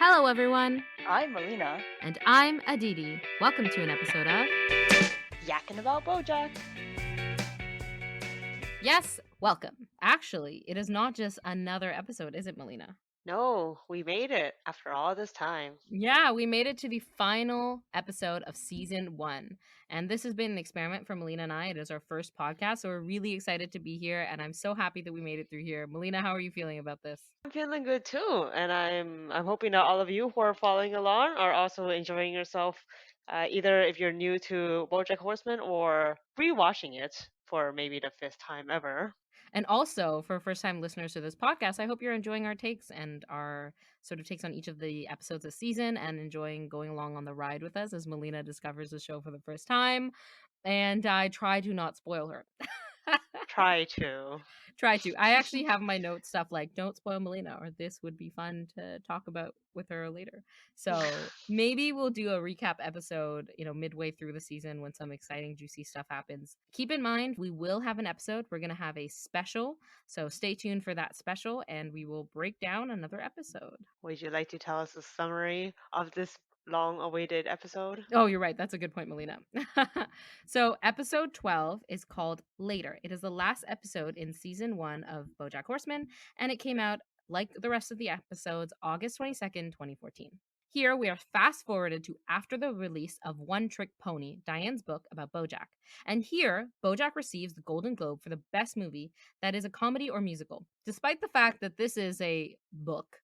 Hello, everyone, I'm Melina, and I'm Aditi. Welcome to an episode of yakking about Bojack. Yes, welcome. Actually, it is not just another episode, is it, Melina? No, we made it after all this time. Yeah, we made it to the final episode of season 1. And this has been an experiment for Melina and I. It is our first podcast, so we're really excited to be here. And I'm so happy that we made it through here. Melina, how are you feeling about this? I'm feeling good too, and I'm hoping that all of you who are following along are also enjoying yourself. Either if you're new to BoJack Horseman or rewatching it for maybe the fifth time ever. And also, for first time listeners to this podcast, I hope you're enjoying our takes and our sort of takes on each of the episodes this season and enjoying going along on the ride with us as Melina discovers the show for the first time. And I try to not spoil her. Try to. Try to. I actually have my notes stuff like don't spoil Melina or this would be fun to talk about with her later. So maybe we'll do a recap episode, midway through the season when some exciting, juicy stuff happens. Keep in mind, we will have an episode. We're going to have a special. So stay tuned for that special and we will break down another episode. Would you like to tell us a summary of this long-awaited episode? Oh, you're right. That's a good point, Melina. So, episode 12 is called Later. It is the last episode in season 1 of Bojack Horseman, and it came out, like the rest of the episodes, August 22nd, 2014. Here, we are fast forwarded to after the release of One Trick Pony, Diane's book about Bojack. And here, Bojack receives the Golden Globe for the best movie that is a comedy or musical, despite the fact that this is a book.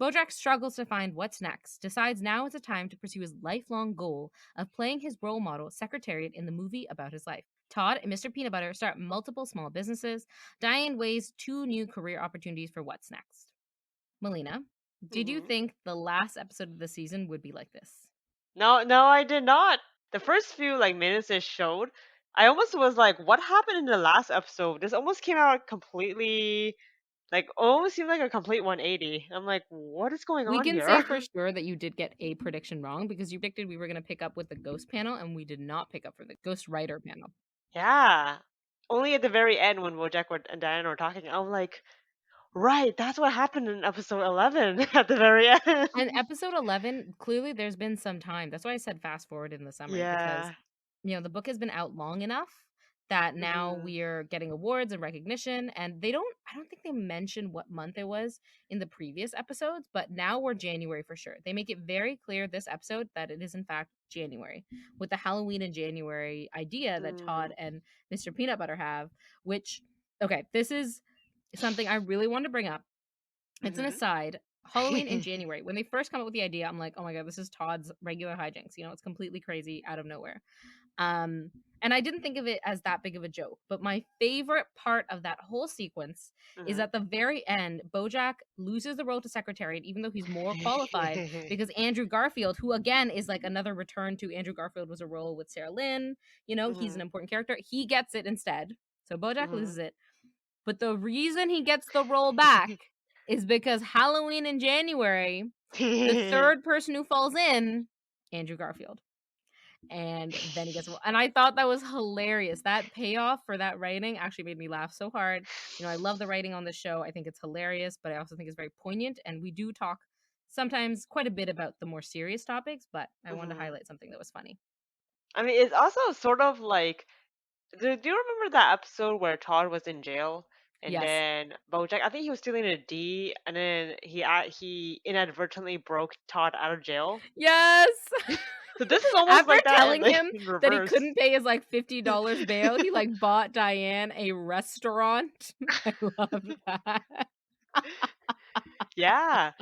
Bojack struggles to find what's next, decides now is a time to pursue his lifelong goal of playing his role model Secretariat in the movie about his life. Todd and Mr. Peanutbutter start multiple small businesses. Diane weighs 2 new career opportunities for what's next. Melina, did you hmm think the last episode of the season would be like this? No, I did not. The first few minutes it showed, I almost was like, what happened in the last episode? This almost came out completely almost seemed like a complete 180. I'm like, what is going We on can here? say for sure that you did get a prediction wrong because you predicted we were going to pick up with the ghost panel and we did not pick up for the ghost writer panel. Yeah. Only at the very end when and Diane were talking, I'm like, right, that's what happened in episode 11 at the very end. And episode 11, clearly there's been some time. That's why I said fast forward in the summary because, Yeah. the book has been out long enough that now hmm we're getting awards and recognition. And I don't think they mentioned what month it was in the previous episodes, but now we're January for sure. They make it very clear this episode that it is in fact January with the Halloween in January idea that Todd and Mr. Peanut Butter have, which, okay, this is something I really want to bring up. It's an hmm aside. Halloween in January. When they first come up with the idea, I'm like, oh my god, this is Todd's regular hijinks. It's completely crazy out of nowhere. And I didn't think of it as that big of a joke. But my favorite part of that whole sequence is hmm at the very end, Bojack loses the role to Secretariat, even though he's more qualified, because Andrew Garfield, who again is like another return to Andrew Garfield was a role with Sarah Lynn, he's an hmm important character. He gets it instead. So Bojack hmm loses it. But the reason he gets the role back is because Halloween in January, the third person who falls in, Andrew Garfield. And then he gets, and I thought that was hilarious. That payoff for that writing actually made me laugh so hard. I love the writing on the show. I think it's hilarious, but I also think it's very poignant. And we do talk sometimes quite a bit about the more serious topics, but I wanted to hmm highlight something that was funny. I mean, it's also sort of like, do you remember that episode where Todd was in jail and Yes. then Bojack? I think he was stealing a D, and then he inadvertently broke Todd out of jail. Yes. So this is almost After like that, telling him in that he reverse. couldn't pay his $50 bail, he bought Diane a restaurant. I love that. Yeah.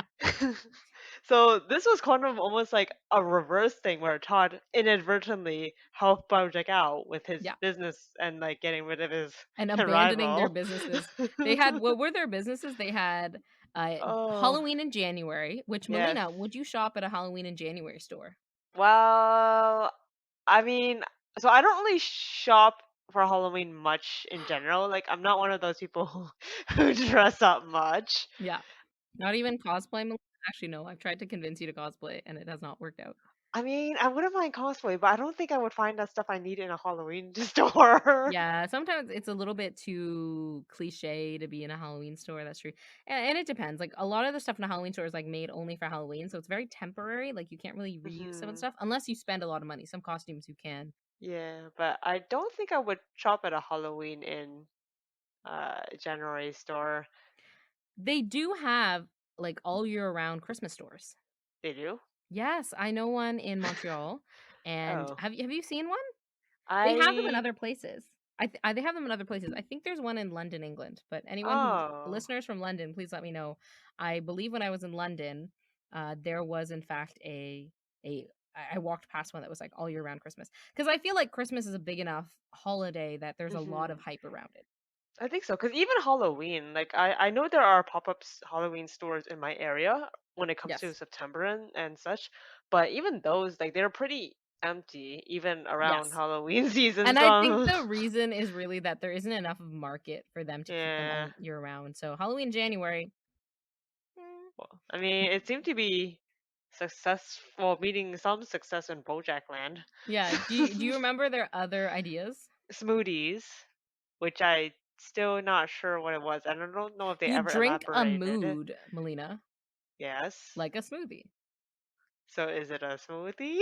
So this was kind of almost like a reverse thing where Todd inadvertently helped Bojack out with his Yeah. business and getting rid of his And abandoning their rival. businesses. They had, what were their businesses? They had Oh, Halloween in January, which, yes. Melina, would you shop at a Halloween in January store? Well, I mean, so I don't really shop for Halloween much in general. I'm not one of those people who dress up much. Yeah. Not even cosplay, Melina? Actually, no. I've tried to convince you to cosplay and it has not worked out. I mean, I wouldn't mind cosplay, but I don't think I would find that stuff I need in a Halloween store. Yeah, sometimes it's a little bit too cliche to be in a Halloween store, that's true. And it depends. Like a lot of the stuff in a Halloween store is like made only for Halloween, so it's very temporary. Like you can't really reuse some of the Hmm. stuff unless you spend a lot of money. Some costumes you can. Yeah, but I don't think I would shop at a Halloween in January store. They do have like all year round Christmas stores. They do? Yes, I know one in Montreal. And Oh. have you seen one? They have them in I other places. They have them in other places. I think there's one in London, England. But anyone who's oh. listeners from London, please let me know. I believe when I was in London, there was in fact a I walked past one that was like all year round Christmas because I feel like Christmas is a big enough holiday that there's a lot of Hmm. hype around it. I think so, because even Halloween, like I know there are pop-ups Halloween stores in my area when it comes to Yes, September and such, but even those, like they're pretty empty even around yes, Halloween season. and I think So the reason is really that there isn't enough of a market for them to keep them yeah, all year round. So Halloween, January. well, I mean, it seemed to be successful, meeting some success in Bojack Land. Yeah. Do you remember their other ideas? Smoothies, which I still not sure what it was. I don't know if they You ever drink a elaborated it. mood, Melina, Yes. like a smoothie. So is it a smoothie?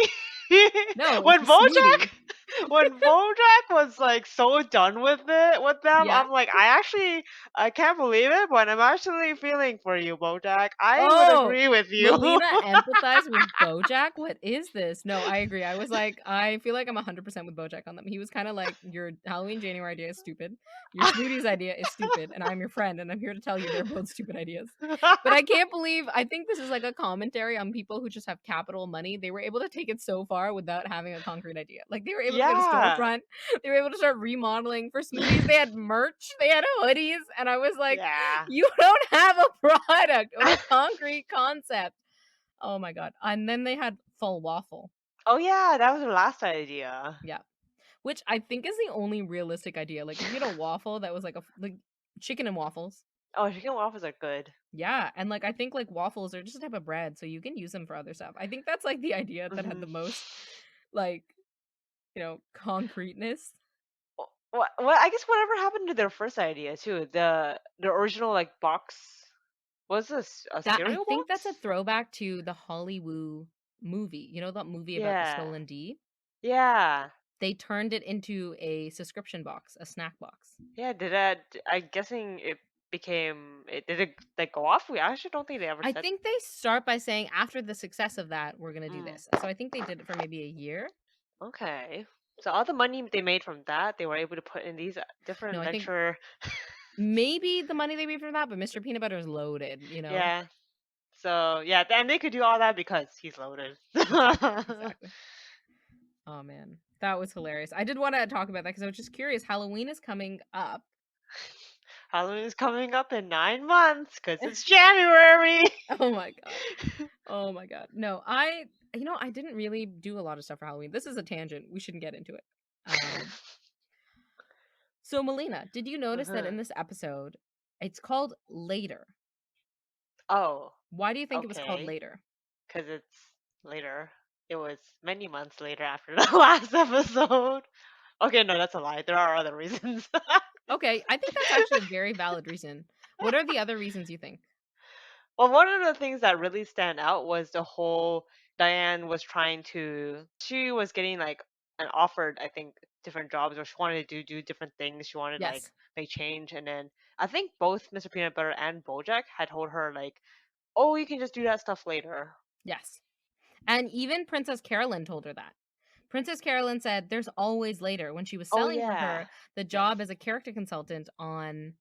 No, it's when a Bojack smoothie. when Bojack was like so done with it with them, Yeah. I'm like, I can't believe it, but I'm actually feeling for you, Bojack. I would Oh, agree with you. Melina empathized with Bojack? What is this? No, I agree. I was like, I feel like I'm 100% with Bojack on them. He was kind of like, your Halloween January idea is stupid. Your smoothies idea is stupid. And I'm your friend. And I'm here to tell you they're both stupid ideas. But I can't believe, I think this is like a commentary on people who just have capital money. They were able to take it so far without having a concrete idea. Like they were able to get a yeah. storefront. They were able to start remodeling for smoothies. They had merch. They had hoodies. And I was like, Yeah. you don't have a product or a concrete concept. Oh my god. And then they had full waffle. Oh yeah, that was the last idea. Yeah. Which I think is the only realistic idea. Like if you had a waffle that was like like chicken and waffles. Oh, chicken waffles are good. Yeah, and like I think like waffles are just a type of bread, so you can use them for other stuff. I think that's like the idea that had Hmm. the most like, concreteness. What I guess whatever happened to their first idea too? The original like box was this a That I cereal think that's a box? throwback to the Hollywood movie. You know that movie about the Yeah. stolen D? Yeah. They turned it into a subscription box, a snack box. Yeah, I'm guessing it did it like go off? We actually don't think they ever I said. think they start by saying after the success of that, we're gonna do Mm, this. So I think they did it for maybe a year. okay. So all the money they made from that, they were able to put in these No, different I think venture. maybe the money they made from that, but Mr. Peanut Butter is loaded. Yeah. So yeah, and they could do all that because he's loaded. Exactly, exactly. Oh man, that was hilarious. I did want to talk about that because I was just curious. Halloween is coming up. Halloween is coming up in 9 months because it's January. Oh my god. Oh my god. No, I didn't really do a lot of stuff for Halloween. This is a tangent. We shouldn't get into it. So Melina, did you notice that in Uh-huh. this episode, it's called Later? Oh, Why do you think it was called okay. Later? Because it's later. It was many months later after the last episode. Okay, no, that's a lie. There are other reasons. Okay, I think that's actually a very valid reason. What are the other reasons you think? Well, one of the things that really stand out was the whole Diane was trying to. She was getting like an offered, I think, different jobs, or she wanted to do different things. She wanted like Yes. make change, and then I think both Mr. Peanut Butter and BoJack had told her like, "Oh, you can just do that stuff later." Yes. And even Princess Carolyn told her that. Princess Carolyn said there's always later when she was Oh selling yeah. her the Yes. job as a character consultant on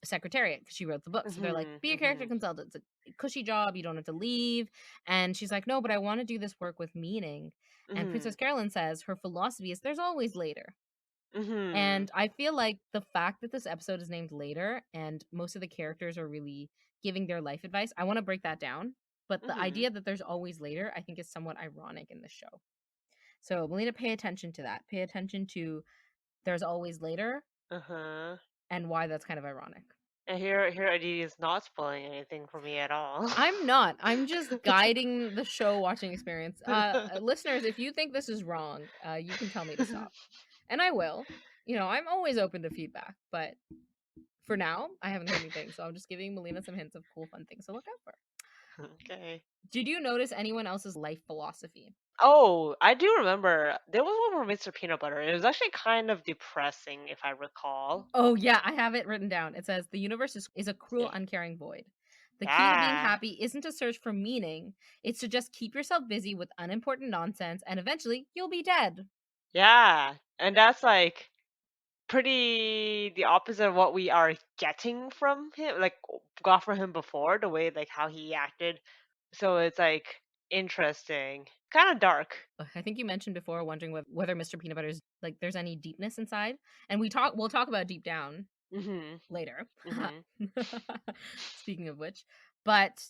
Secretariat because she wrote the book. So they're like, Mhm. be a character Mhm. consultant. It's a cushy job. You don't have to leave. And she's like, no, but I want to do this work with meaning. And Princess Mhm. Carolyn says her philosophy is there's always later. Mhm. And I feel like the fact that this episode is named Later and most of the characters are really giving their life advice, I want to break that down. But the Mhm. idea that there's always later, I think is somewhat ironic in this show. So we need to pay attention to that. Pay attention to there's always later Uh-huh. and why that's kind of ironic. And here Aditi is not spoiling anything for me at all. I'm not. I'm just guiding the show watching experience. Listeners, if you think this is wrong, you can tell me to stop. And I will. You know, I'm always open to feedback, but for now, I haven't heard anything, so I'm just giving Melina some hints of cool, fun things to look out for. Okay. Did you notice anyone else's life philosophy? Oh, I do remember there was one for Mr. Peanut Butter. It was actually kind of depressing, if I recall. Oh, yeah, I have it written down. It says, the universe is a cruel, Yeah. uncaring void. The key to being Yeah. happy isn't to search for meaning, it's to just keep yourself busy with unimportant nonsense, and eventually you'll be dead. Yeah. And that's like pretty the opposite of what we are getting from him, like got from him before, the way like how he acted. So it's like interesting, kind of dark. I think you mentioned before wondering whether Mr. Peanut Butter's like there's any deepness inside, and we'll talk about deep down Mhm. later. Mhm. Speaking of which, but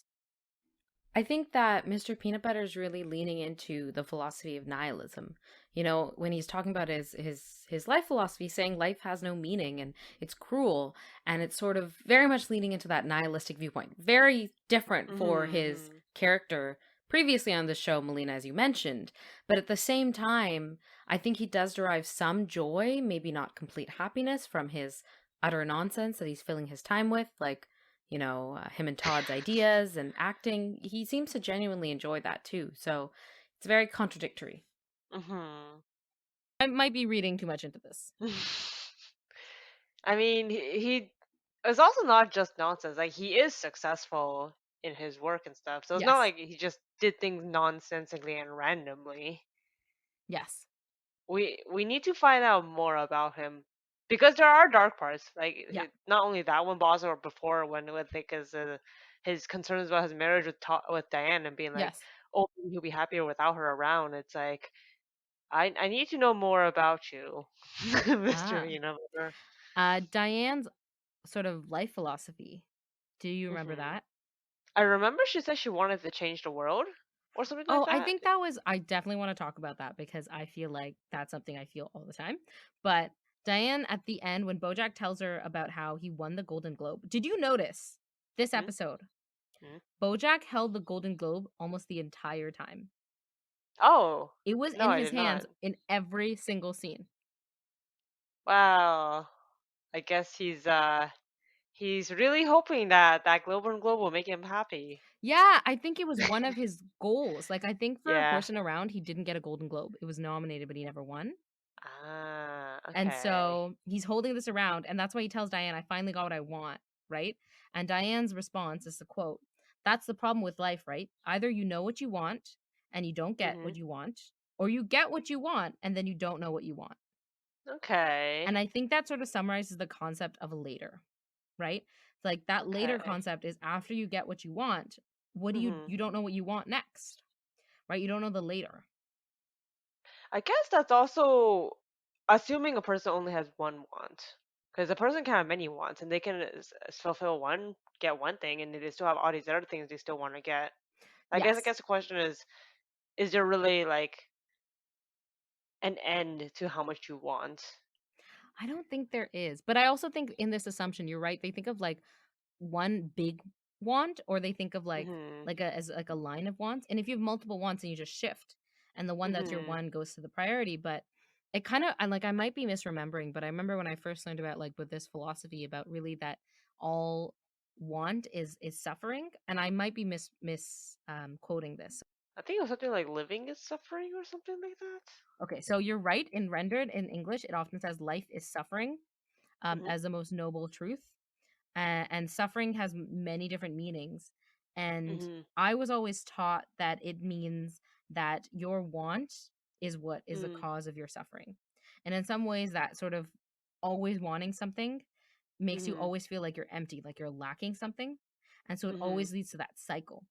I think that Mr. Peanut Butter is really leaning into the philosophy of nihilism. You know, when he's talking about his life philosophy, saying life has no meaning and it's cruel, and it's sort of very much leaning into that nihilistic viewpoint. Very different for Mhm. his Mhm. character previously on the show, Melina, as you mentioned. But at the same time, I think he does derive some joy, maybe not complete happiness, from his utter nonsense that he's filling his time with, like him and Todd's ideas and acting. He seems to genuinely enjoy that too. So it's very contradictory. Mhm. I might be reading too much into this. I mean, he is also not just nonsense. Like he is successful in his work and stuff. So it's not Yes. like he just did things nonsensically and randomly. Yes. We need to find out more about him because there are dark parts. Like Yeah. not only that one, but also before when with like his concerns about his marriage with Diane and being like, Yes. oh, he'll be happier without her around. It's like I need to know more about you, Mister. Ah. You know. Diane's sort of life philosophy. Do you remember Hmm. that? I remember she said she wanted to change the world or something like Oh, I that. think I definitely want to talk about that because I feel like that's something I feel all the time. But Diane, at the end, when Bojack tells her about how he won the Golden Globe, did you notice this Hmm? episode? Hmm? Bojack held the Golden Globe almost the entire time. Oh, It was no, in I his did not. hands in every single scene. Wow. I guess he's really hoping that that Globe will make him happy. Yeah, I think it was one of his goals. Like, I think for Yeah. Horsing Around, he didn't get a Golden Globe. It was nominated, but he never won. Ah, And okay. so he's holding this around, and that's why he tells Diane, I finally got what I want, right? And Diane's response is the quote, that's the problem with life, right? Either you know what you want and you don't get Mhm. what you want, or you get what you want and then you don't know what you want. Okay. And I think that sort of summarizes the concept of later, right? It's like that later Okay. concept is after you get what you want, what do Mhm. you don't know what you want next, right? You don't know the later. I guess that's also assuming a person only has one want. Because a person can have many wants, and they can fulfill one, get one thing, and they still have all these other things they still want to get. I Yes. guess the question is there really like an end to how much you want? I don't think there is. But I also think in this assumption, you're right. They think of like one big want or they think of Mhm. like a as like a line of wants. And if you have multiple wants and you just shift and the one that's your Mhm. one goes to the priority, but it kind of I might be misremembering, but I remember when I first learned about like with this philosophy about really that all want is suffering, and I might be mis quoting this. I think it was something like living is suffering or something like that. Okay, so you're right. In rendered in English, it often says life is suffering Mhm. as the most noble truth. And suffering has many different meanings. And Mhm. I was always taught that it means that your want is what is the Mhm. cause of your suffering. And in some ways, that sort of always wanting something makes you Mhm. always feel like you're empty, like you're lacking something. And so it Mhm. always leads to that cycle.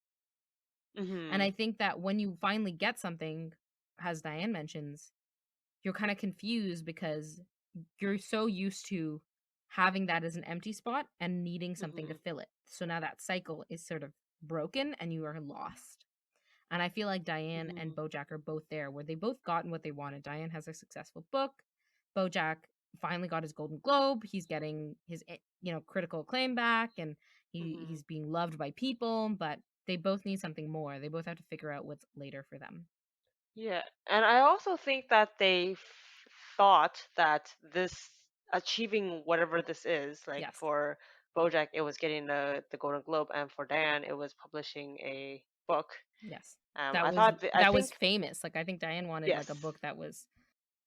And Mhm. I think that when you finally get something, as Diane mentions, you're kind of confused because you're so used to having that as an empty spot and needing something to Mhm. fill it. So now that cycle is sort of broken and you are lost. And I feel like Diane and Mhm. Bojack are both there where they both gotten what they wanted. Diane has a successful book. Bojack finally got his Golden Globe. He's getting his critical acclaim back, and Mhm. he's being loved by people. But they both need something more. They both have to figure out what's later for them. Yeah, and I also think that they thought that this achieving whatever this is, like Yes, for Bojack, it was getting the Golden Globe, and for Diane, it was publishing a book. yes. I That was think famous. Like I think Diane wanted like a yes, book that was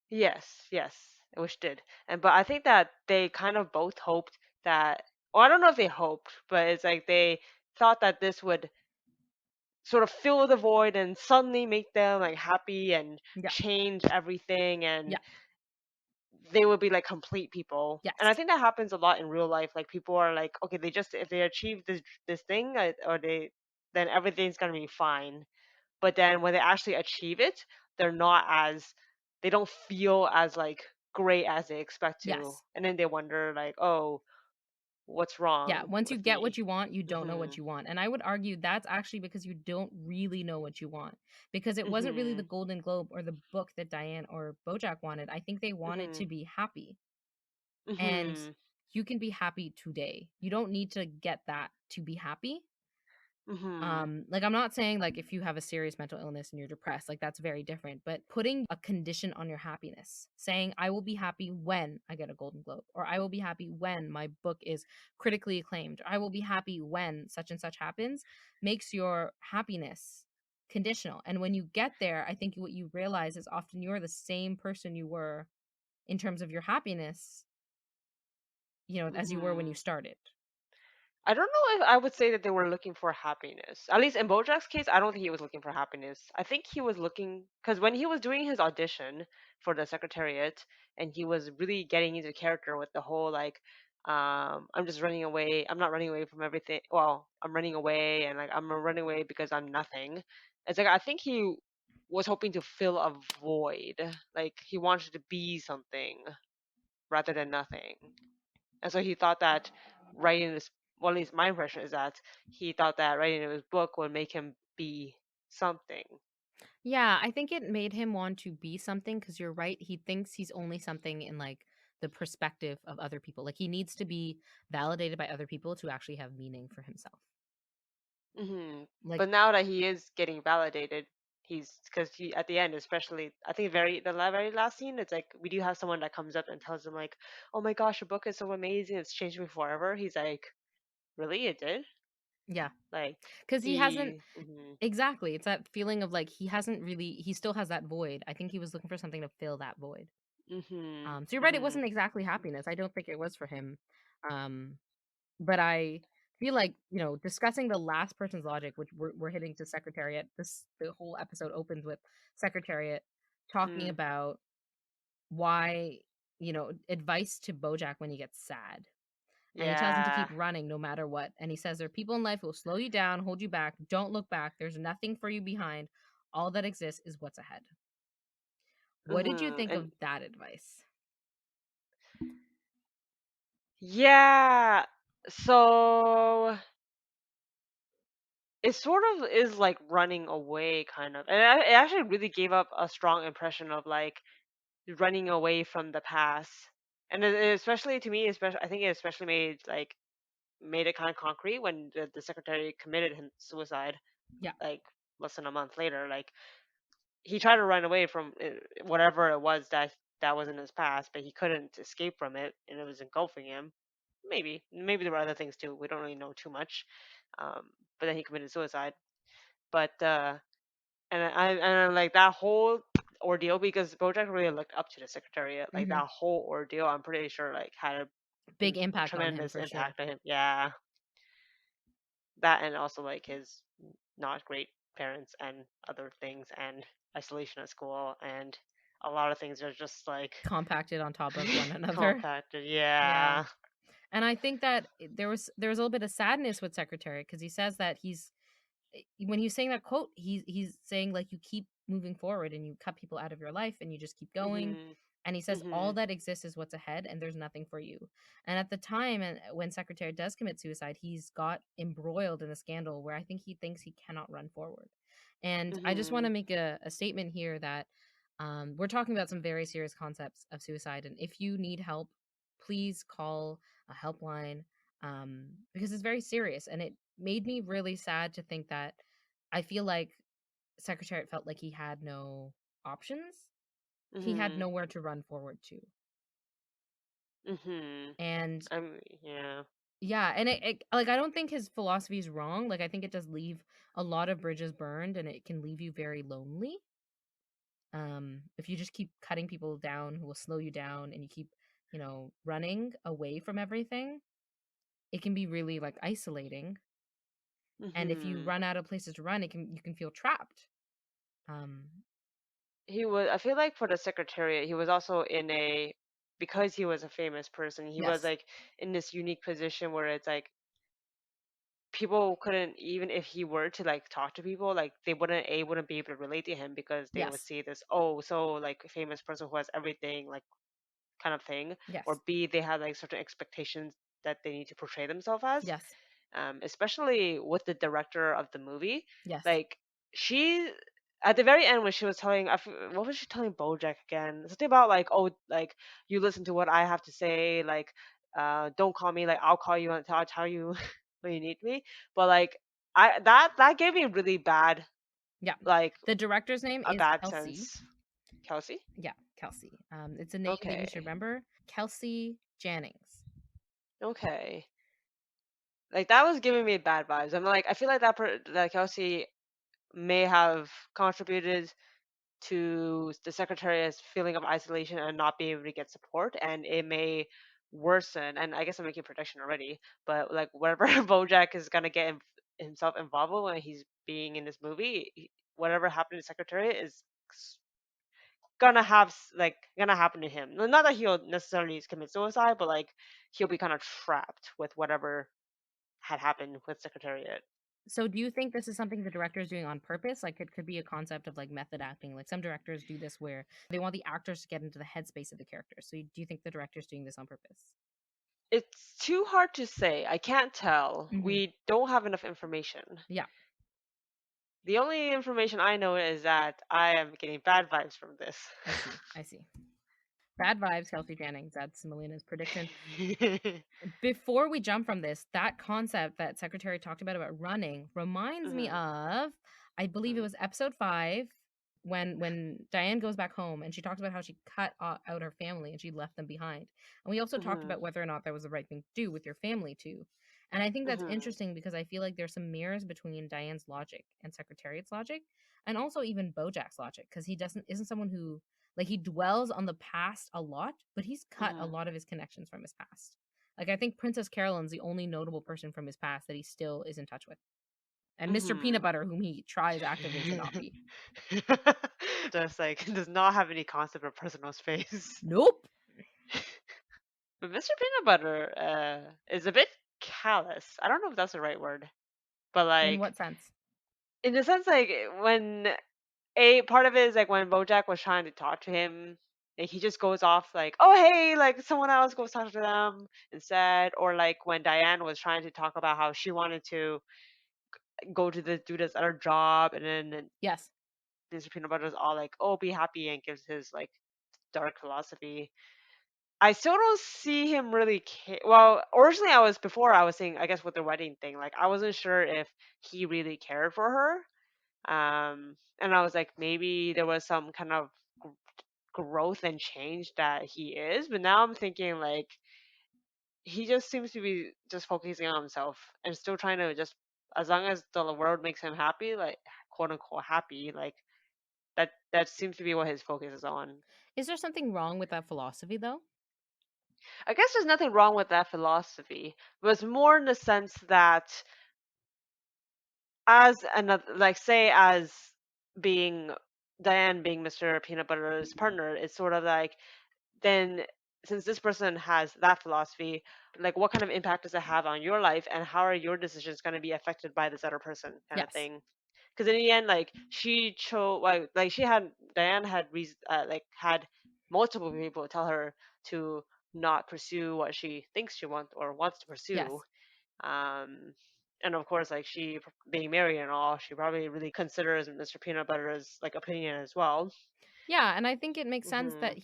yes, which did, but I think that they kind of both hoped that, or I don't know if they hoped, but it's like they thought that this would sort of fill the void and suddenly make them like happy and yeah, change everything, and yeah, they would be like complete people. And I yes, think that happens a lot in real life. Like people are like, okay, they just if they achieve this thing, or they then everything's gonna be fine. But then when they actually achieve it, they're not as they don't feel as like great as they expect to, yes. and then they wonder like, oh, what's Yeah, wrong once you with get me? what you want, you don't know what Mhm. you want. And I would argue that's actually because you don't really know what you want. Because it wasn't really the Mhm. Golden Globe or the book that Diane or Bojack wanted. I think they wanted to Mhm. be happy. And Mhm. you can be happy today. You don't need to get that to be happy. Mhm. Like I'm not saying like if you have a serious mental illness and you're depressed, like that's very different, but putting a condition on your happiness, saying I will be happy when I get a Golden Globe, or I will be happy when my book is critically acclaimed, or I will be happy when such and such happens, makes your happiness conditional. And when you get there, I think what you realize is often you're the same person you were in terms of your happiness, as you were when you Mhm. started. I don't know if I would say that they were looking for happiness. At least in Bojack's case, I don't think he was looking for happiness. I think he was looking because when he was doing his audition for the secretariat, and he was really getting into character with the whole like, I'm just running away. I'm not running away from everything. Well, I'm running away, and like I'm running away because I'm nothing. It's like I think he was hoping to fill a void. Like he wanted to be something rather than nothing. And so he thought that writing this, well, at least my impression is that he thought that writing his book would make him be something. Yeah, I think it made him want to be something because you're right. He thinks he's only something in like the perspective of other people. Like he needs to be validated by other people to actually have meaning for himself. Like, But now that he is getting validated, he's because he at the end, especially I think very last scene, it's like we do have someone that comes up and tells him like, "Oh my gosh, your book is so amazing! It's changed me forever." He's like, "Really? It did?" yeah, Like because he hasn't he. exactly. It's that feeling of like he hasn't really, he still has that void. I think he was looking for something to fill that void. Mhm. So you're right. It Mhm. wasn't exactly happiness. I don't think it was for him. Um, but I feel like discussing the last person's logic, which we're hitting to Secretariat. The whole episode opens with Secretariat talking Mhm. about why advice to Bojack when he gets sad, and he tells him to keep Yeah. running no matter what. And he says there are people in life who will slow you down, hold you back. Don't look back. There's nothing for you behind. All that exists is what's ahead. What did you think And of that advice? yeah. So it sort of is like running away, kind of. And it actually really gave up a strong impression of like running away from the past. And especially to me, especially I think it especially made it kind of concrete when the secretary committed suicide, Yeah. like less than a month later. Like he tried to run away from whatever it was that was in his past, but he couldn't escape from it, and it was engulfing him. Maybe there were other things too. We don't really know too much. But then he committed suicide. But and like that whole ordeal, because Bojack really looked up to the secretariat. Like Hmm. that whole ordeal, I'm pretty sure like had Big a impact on him tremendous for sure. impact on him. Yeah, that and also like his not great parents and other things and isolation at school and a lot of things are just like Compacted on top of one another. compacted. Yeah. Yeah. And I think that there was a little bit of sadness with Secretary because he says that when he's saying that quote, he's saying like you keep moving forward and you cut people out of your life and you just keep going. Mhm. And he says all Mhm. that exists is what's ahead and there's nothing for you. And at the time, and when Secretary does commit suicide, he's got embroiled in a scandal where I think he thinks he cannot run forward. And I just want to Mhm. make a statement here that We're talking about some very serious concepts of suicide, and if you need help, please call a helpline, because it's very serious. And it made me really sad to think that I feel like Secretariat felt like he had no options. He had Mhm. nowhere to run forward to. Mhm. And Yeah. yeah, and it like I don't think his philosophy is wrong. Like I think it does leave a lot of bridges burned, and it can leave you very lonely. If you just keep cutting people down who will slow you down, and you keep, running away from everything, it can be really like isolating. And if you Mhm. run out of places to run, you can feel trapped. Um, He was. I feel like for the Secretariat, he was also in a because he was a famous person. He was yes, like in this unique position where it's like people couldn't even if he were to like talk to people like they wouldn't be able to relate to him because they would yes, see this oh so like a famous person who has everything like kind of thing, yes, or B, they have like certain expectations that they need to portray themselves as. yes, Especially with the director of the movie, yes, like she at the very end when she was telling what was she telling Bojack again? Something about like oh like you listen to what I have to say, like don't call me, like I'll call you until I tell you when you need me. But like that gave me really bad yeah. like The director's name a is bad Kelsey. sense. Kelsey? Yeah, Kelsey. It's a name that you should Okay. remember. Kelsey Jannings. Okay. Like that was giving me bad vibes. I'm like, I feel like that Kelsey may have contributed to the secretariat's feeling of isolation and not being able to get support, and it may worsen. And I guess I'm making a prediction already, but like whatever Bojack is gonna get himself involved with when he's being in this movie, whatever happened to secretariat is gonna happen to him. Not that he'll necessarily commit suicide, but like he'll be kind of trapped with whatever had happened with secretariat. So do you think this is something the director is doing on purpose? Like it could be a concept of like method acting. Like some directors do this where they want the actors to get into the headspace of the characters. So do you think the director is doing this on purpose? It's too hard to say. I can't tell. Hmm. We don't have enough information. Yeah, The only information I know is that I am getting bad vibes from this. I see. I see. Bad vibes, Kelsey Jennings. That's Melina's prediction. Before we jump from this, that concept that Secretary talked about running reminds me Mhm, of, I believe it mhm, was episode 5, when Diane goes back home and she talks about how she cut out her family and she left them behind. And we also talked mhm, about whether or not that was the right thing to do with your family too. And I think that's mhm, interesting because I feel like there's some mirrors between Diane's logic and Secretariat's logic, and also even Bojack's logic, because he doesn't isn't someone who, like, he dwells on the past a lot, but he's cut a mhm, lot of his connections from his past. Like I think Princess Carolyn's the only notable person from his past that he still is in touch with. And Mr. Peanut mhm. Butter, whom he tries actively to not be. Just like does not have any concept of personal space. Nope. But Mr. Peanut Butter is a bit callous. I don't know if that's the right word, but In like what sense? in the sense like when a part of it is like when Bojack was trying to talk to him, like he just goes off like, "Oh hey, like someone else goes talk to them instead," or like when Diane was trying to talk about how she wanted to go to do this other job, and then Yes. Mr. Peanut Butter is all like, "Oh, be happy," and gives his like dark philosophy. I still don't see him really well, originally I was saying, I guess with the wedding thing, like I wasn't sure if he really cared for her. And I was like, maybe there was some kind of gr- growth and change that he is, but now I'm thinking like he just seems to be just focusing on himself and still trying to just as long as the world makes him happy, like quote unquote happy, like that seems to be what his focus is on. Is there something wrong with that philosophy though? I guess there's nothing wrong with that philosophy, but it's more in the sense that as another like say as being Diane being Mr. Peanut Butter's partner, it's sort of like then since this person has that philosophy, like what kind of impact does it have on your life and how are your decisions going to be affected by this other person kind of Yes. thing. Because in the end, like she chose like she had Diane had like had multiple people tell her to not pursue what she thinks she wants to pursue. Yes. um and of course like being married and all, she probably really considers Mr. Peanut Butter's like opinion as well. Yeah, and I think it makes sense that Mhm.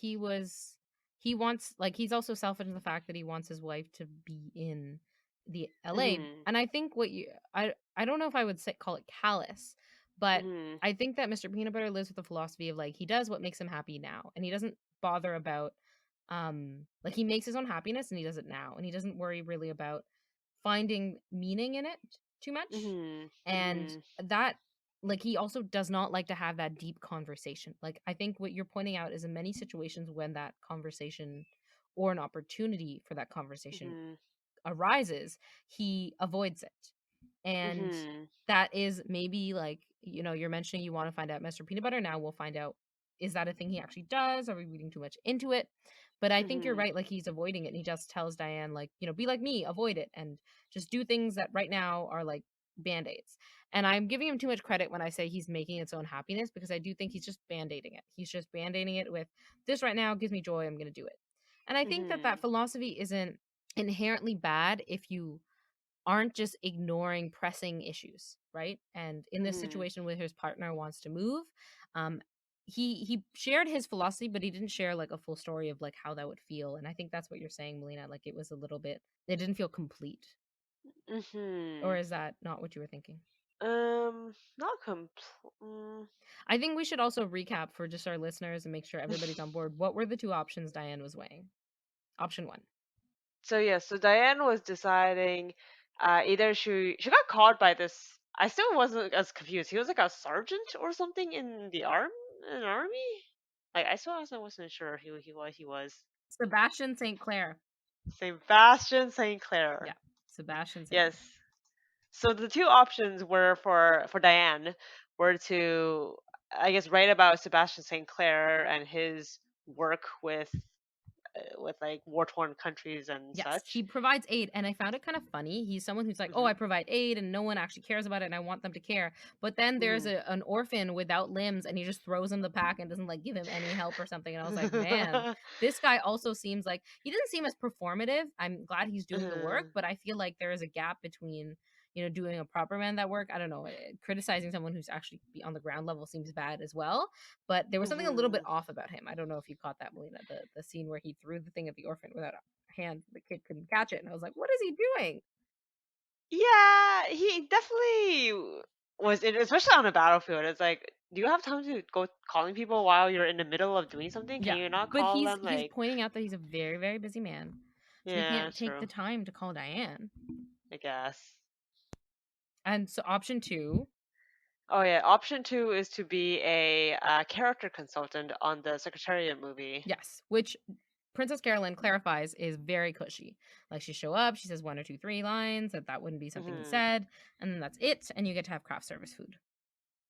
he wants, like, he's also selfish in the fact that he wants his wife to be in the LA. Mhm. And I think what you I don't know if I would say call it callous, but Mhm. I think that Mr. Peanut Butter lives with the philosophy of like he does what makes him happy now and he doesn't bother about like he makes his own happiness and he does it now and he doesn't worry really about finding meaning in it too much. Mhm. And Mhm. that, like, he also does not like to have that deep conversation. Like, I think what you're pointing out is in many situations when that conversation or an opportunity for that conversation Mhm. arises, he avoids it. And Mhm. that is maybe like, you're mentioning you want to find out Mr. Peanut Butter. Now we'll find out, is that a thing he actually does? Are we reading too much into it? But I think you're Mhm. right. Like, he's avoiding it. And he just tells Diane, like, be like me, avoid it, and just do things that right now are like band aids. And I'm giving him too much credit when I say he's making its own happiness because I do think he's just band aiding it. He's just band aiding it with this right now gives me joy. I'm going to do it. And I think that that Mhm. philosophy isn't inherently bad if you aren't just ignoring pressing issues, right? And in this Mhm. situation where his partner wants to move, um, he shared his philosophy, but he didn't share like a full story of like how that would feel. And I think that's what you're saying, Melina. Like it was a little bit, it didn't feel complete. Or Mhm. is that not what you were thinking? Not compl- I think we should also recap for just our listeners and make sure everybody's on board. What were the two options Diane was weighing? Option one. So yeah, so Diane was deciding either she got caught by this. I still wasn't as confused. He was like a sergeant or something in the army. Like I still also wasn't sure what he was. Sebastian St. Clair. Sebastian St. Yeah. Clair. Sebastian St. Yes. Clair. So the two options were for Diane were to I guess write about Sebastian St. Clair and his work with like war torn countries and Yes, he such. provides aid, and I found it kind of funny. He's someone who's like, "Oh, I Mhm. provide aid, and no one actually cares about it, and I want them to care." But then there's Mhm. an orphan without limbs, and he just throws him the pack and doesn't like give him any help or something. And I was like, "Man, this guy also seems like he didn't seem as performative." I'm glad he's doing the work, Mhm. but I feel like there is a gap between doing a proper man that work. I don't know. Criticizing someone who's actually be on the ground level seems bad as well. But there was something a little bit Mhm. off about him. I don't know if you caught that, Melina, the scene where he threw the thing at the orphan without hand. The kid couldn't catch it. And I was like, what is he doing? Yeah, he definitely was especially on the battlefield. It's like, do you have time to go calling people while you're in the middle of doing something? Can Yeah. you not But call he's them he's like, pointing out that he's a very, very busy man. So he yeah, can't that's take the true, time to call Diane. I guess. And so option two, Oh yeah, option two is to be a character consultant on the Secretariat movie. yes, which Princess Carolyn clarifies is very cushy. Like she show up, she says one or two, three lines, that wouldn't be something he Mhm. said, and then that's it, and you get to have craft service food.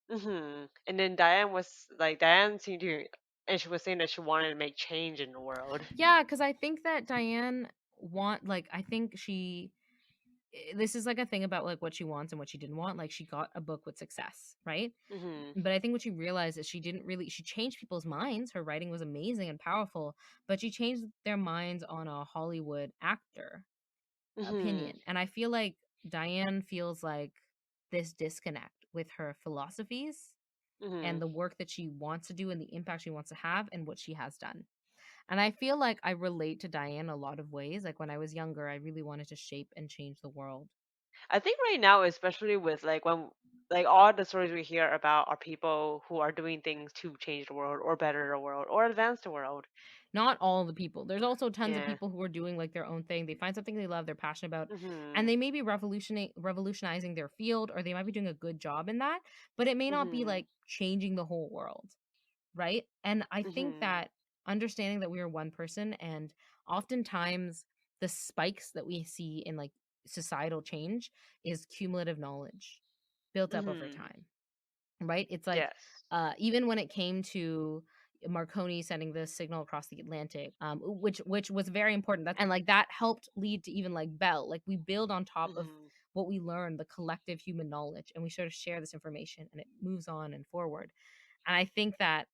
Mhm. And then Diane seemed to, and she was saying that she wanted to make change in the world. Yeah, because I think that Diane I think this is like a thing about like what she wants and what she didn't want. Like she got a book with success, right? Mhm. But I think what she realized is she changed people's minds. Her writing was amazing and powerful, but she changed their minds on a Hollywood actor Mhm. opinion. And I feel like Diane feels like this disconnect with her philosophies and Mhm. the work that she wants to do and the impact she wants to have and what she has done. And I feel like I relate to Diane a lot of ways. Like when I was younger, I really wanted to shape and change the world. I think right now, especially with like when like all the stories we hear about are people who are doing things to change the world or better the world or advance the world. Not all the people. There's also tons of Yeah. people who are doing like their own thing. They find something they love, they're passionate about, and Mhm. they may be revolutionizing their field or they might be doing a good job in that, but it may not be Mhm. like changing the whole world, right? And I think Mhm. that understanding that we are one person and oftentimes the spikes that we see in like societal change is cumulative knowledge built up over Mhm. time, right? It's like Yes. even when it came to Marconi sending the signal across the Atlantic, which was very important. And like that helped lead to even like Bell. Like we build on top of Mhm. what we learn, the collective human knowledge, and we sort of share this information, and it moves on and forward. And I think that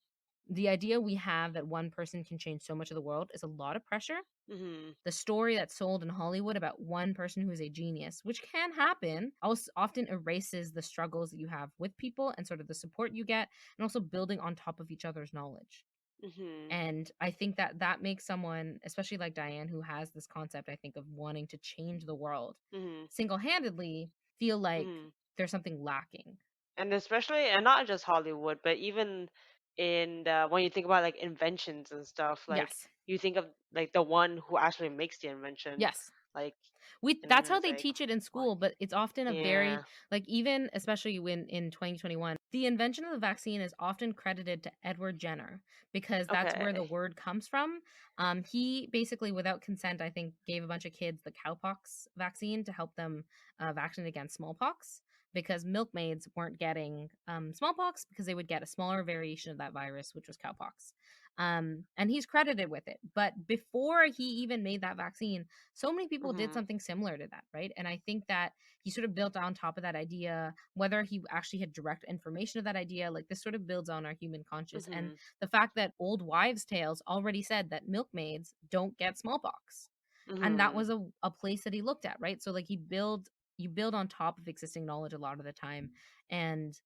The idea we have that one person can change so much of the world is a lot of pressure. Mhm. The story that's sold in Hollywood about one person who is a genius, which can happen, also often erases the struggles that you have with people and sort of the support you get, and also building on top of each other's knowledge. Mhm. And I think that that makes someone, especially like Diane, who has this concept, I think, of wanting to change the world Mhm. single handedly, feel like Mhm. there's something lacking. And especially, and not just Hollywood, but even in when you think about like inventions and stuff, like Yes. you think of like the one who actually makes the invention, Yes. like, We and then That's how it's they like, teach it in what? school, but it's often a very Yeah. like even especially when in 2021, the invention of the vaccine is often credited to Edward Jenner because that's where the Okay. word comes from. He basically, without consent, I think, gave a bunch of kids the cowpox vaccine to help them vaccinate against smallpox because milkmaids weren't getting smallpox because they would get a smaller variation of that virus, which was cowpox. And he's credited with it. But before he even made that vaccine, so many people did Mhm. something similar to that, right? And I think that he sort of built on top of that idea, whether he actually had direct information of that idea, like this sort of builds on our human conscience. And Mhm. the fact that old wives' tales already said that milkmaids don't get smallpox. And that Mhm. was a place that he looked at, right? So like you build on top of existing knowledge a lot of the time. And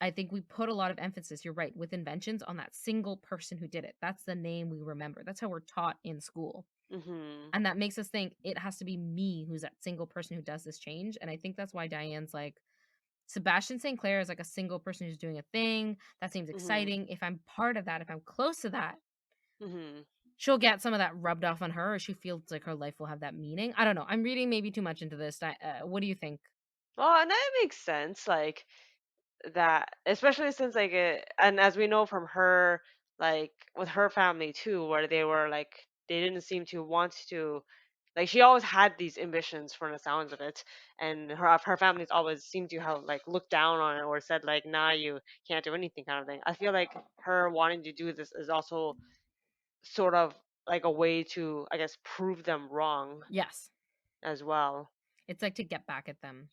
I think we put a lot of emphasis, you're right, with inventions on that single person who did it. That's the name we remember. That's how we're taught in school. Mhm. And that makes us think it has to be me who's that single person who does this change. And I think that's why Diane's like, Sebastian St. Clair is like a single person who's doing a thing. That seems Mhm. exciting. If I'm part of that, if I'm close to that, Mhm. she'll get some of that rubbed off on her, or she feels like her life will have that meaning. I don't know. I'm reading maybe too much into this. What do you think? Well, and that makes sense. Like that, especially since like it, and as we know from her, like with her family too, where they were like they didn't seem to want to, like she always had these ambitions from the sounds of it, and her family's always seemed to have like looked down on it or said like, nah, you can't do anything kind of thing. I feel like her wanting to do this is also sort of like a way to, I guess, prove them wrong Yes. as well. It's like to get back at them.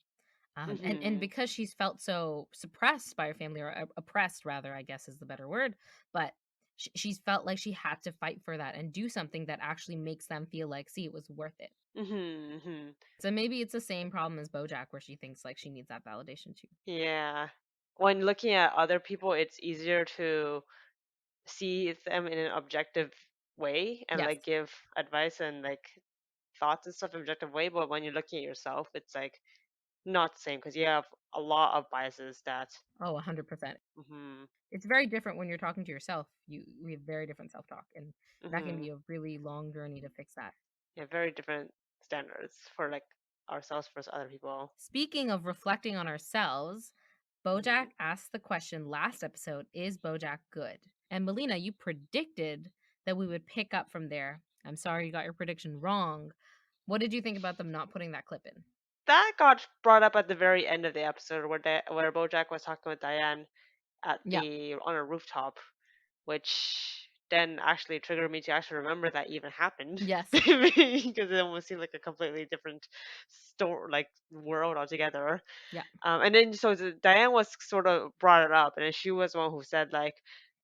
And Mhm. because she's felt so suppressed by her family, or oppressed rather, I guess is the better word, but she's felt like she had to fight for that and do something that actually makes them feel like, see, it was worth it. Mhm. Mhm. So maybe it's the same problem as Bojack, where she thinks like she needs that validation too. Yeah. When looking at other people, it's easier to see them in an objective way and Yes. like give advice and like thoughts and stuff in an objective way. But when you're looking at yourself, it's like not the same because you have a lot of biases that. Oh, 100%. Hmm. It's very different when you're talking to yourself. We have very different self talk, and that can Hmm. be a really long journey to fix that. Yeah, very different standards for like ourselves versus other people. Speaking of reflecting on ourselves, Hmm. Bojack asked the question last episode, is Bojack good? And Melina, you predicted that we would pick up from there. I'm sorry you got your prediction wrong. What did you think about them not putting that clip in? That got brought up at the very end of the episode where where Bojack was talking with Diane at Yeah. the on a rooftop, which then actually triggered me to actually remember that even happened Yes. because it almost seemed like a completely different story, like world altogether. Yeah. And then Diane was sort of brought it up, and then she was the one who said like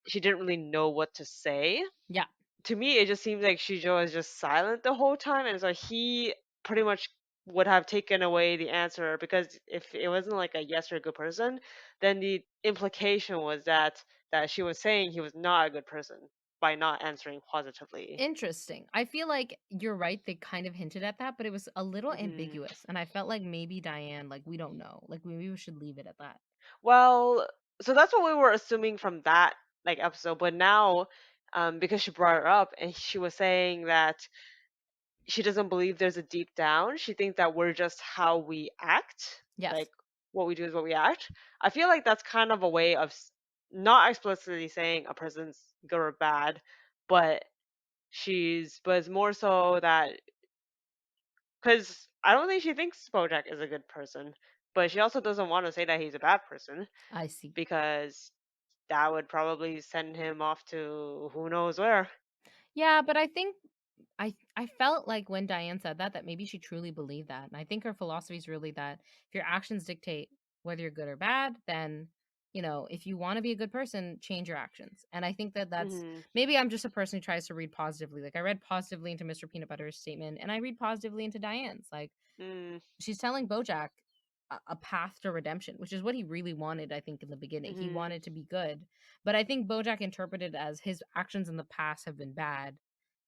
she didn't really know what to say. Yeah. To me, it just seems like Shijo was just silent the whole time, and so he pretty much would have taken away the answer because if it wasn't like a yes or a good person, then the implication was that she was saying he was not a good person by not answering positively. Interesting. I feel like you're right. They kind of hinted at that, but it was a little Hmm. ambiguous. And I felt like maybe Diane, like, we don't know. Like, maybe we should leave it at that. Well, so that's what we were assuming from that like episode, but now because she brought it up and she was saying that she doesn't believe there's a deep down. She thinks that we're just how we act, Yes, like what we do is what we act. I feel like that's kind of a way of not explicitly saying a person's good or bad, but but it's more so that because I don't think she thinks Bojack is a good person, but she also doesn't want to say that he's a bad person I see. because that would probably send him off to who knows where. Yeah, but I think I felt like when Diane said that maybe she truly believed that. And I think her philosophy is really that if your actions dictate whether you're good or bad, then if you want to be a good person, change your actions. And I think that that's Mhm. maybe I'm just a person who tries to read positively. Like I read positively into Mr. Peanut Butter's statement, and I read positively into Diane's. Like Mm. she's telling Bojack a path to redemption, which is what he really wanted, I think, in the beginning. He Mhm. wanted to be good. But I think Bojack interpreted as his actions in the past have been bad,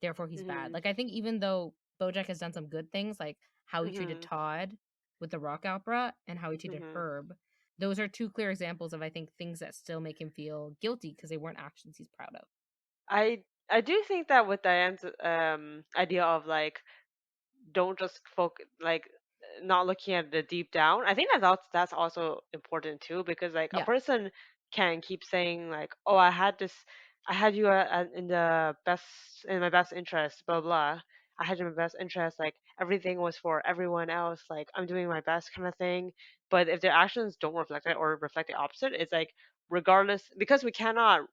therefore he's bad. Mhm. Like I think even though Bojack has done some good things, like how he treated Mhm. Todd with the rock opera and how he treated Mhm. Herb, those are two clear examples of I think things that still make him feel guilty because they weren't actions he's proud of. I do think that with Diane's idea of like don't just focus like not looking at the deep down. I think that's also important too because like a Yeah. person can keep saying like, "Oh, I had you in the best in my best interest, blah blah. I had you in my best interest, like everything was for everyone else, like I'm doing my best kind of thing." But if their actions don't reflect it or reflect the opposite, it's like regardless because we cannot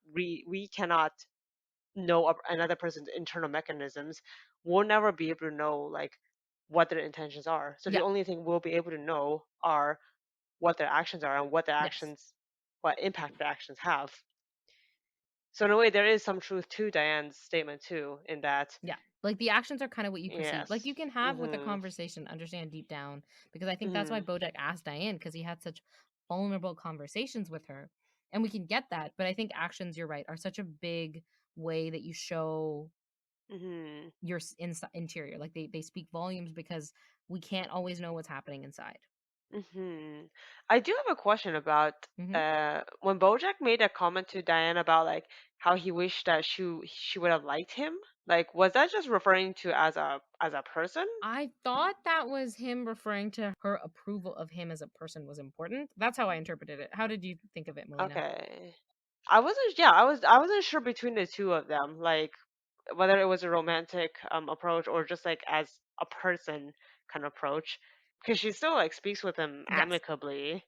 know another person's internal mechanisms, we'll never be able to know like what their intentions are. So the Yeah. only thing we'll be able to know are what their actions are and Yes. what impact their actions have. So in a way, there is some truth to Diane's statement too, in that Yeah. Like the actions are kind of what you perceive. Like yes, you can have with a mhm, conversation, understand deep down, because I think that's why mhm, Bojack asked Diane because he had such vulnerable conversations with her. And we can get that. But I think actions, you're right, are such a big way that you show mhm. your interior. Like they speak volumes because we can't always know what's happening inside. I do have a question about Hmm. when Bojack made a comment to Diane about like how he wished that she would have liked him. Like, was that just referring to as a person? I thought that was him referring to her approval of him as a person was important. That's how I interpreted it. How did you think of it, Melina? Okay, I wasn't sure between the two of them, like whether it was a romantic approach or just like as a person kind of approach, because she still like speaks with him Yes. amicably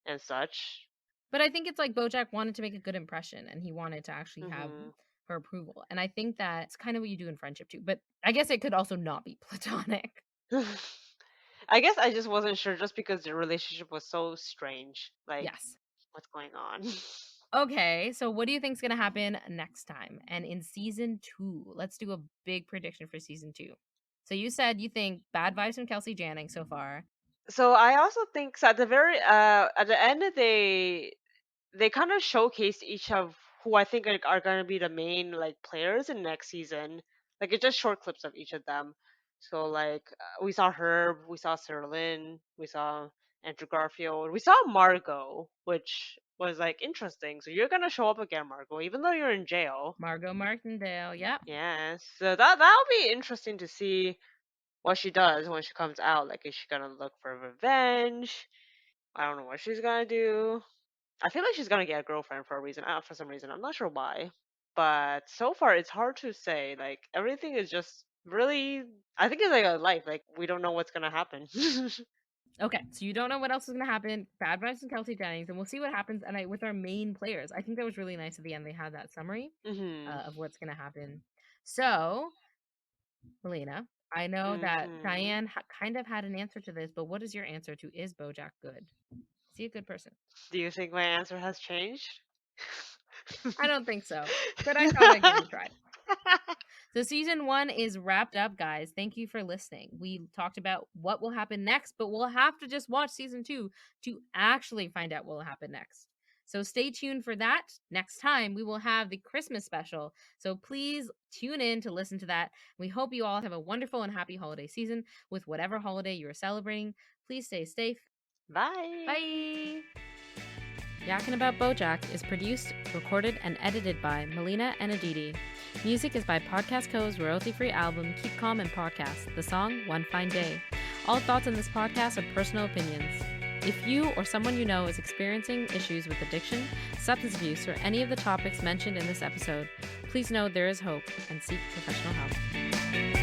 and such. But I think it's like Bojack wanted to make a good impression and he wanted to actually have Hmm. her approval. And I think that's kind of what you do in friendship too. But I guess it could also not be platonic. I guess I just wasn't sure just because the relationship was so strange. Like, Yes. what's going on? Okay, so what do you think's gonna happen next time? And in season 2, let's do a big prediction for season 2. So you said you think bad vibes from Kelsey Janning so far. So I also think so at the end they kind of showcased each of who I think are going to be the main like players in next season. Like it's just short clips of each of them. So like we saw Herb, we saw Sarah Lynn, we saw Andrew Garfield, we saw Margot, which was like interesting. So you're gonna show up again, Margot, even though you're in jail. Margot Martindale, yep. Yes. So that'll be interesting to see what she does when she comes out. Like is she gonna look for revenge? I don't know what she's gonna do. I feel like she's gonna get a girlfriend for a reason. For some reason, I'm not sure why. But so far, it's hard to say. Like everything is just really. I think it's like a life. Like we don't know what's gonna happen. Okay, so you don't know what else is going to happen. Bad vibes and Kelsey Jennings, and we'll see what happens. And with our main players, I think that was really nice at the end. They had that summary Mhm. of what's going to happen. So, Melina, I know that Mhm. Diane kind of had an answer to this, but what is your answer to is Bojack good? Is he a good person? Do you think my answer has changed? I don't think so, but I thought I'd give it a try. So season 1 is wrapped up, guys. Thank you for listening. We talked about what will happen next, but we'll have to just watch season 2 to actually find out what will happen next. So stay tuned for that. Next time, we will have the Christmas special. So please tune in to listen to that. We hope you all have a wonderful and happy holiday season with whatever holiday you are celebrating. Please stay safe. Bye. Bye. Yakkin About Bojack is produced, recorded, and edited by Melina and Aditi. Music is by Podcast Co's royalty-free album Keep Calm and Podcast, the song One Fine Day. All thoughts in this podcast are personal opinions. If you or someone you know is experiencing issues with addiction, substance abuse, or any of the topics mentioned in this episode, please know there is hope and seek professional help.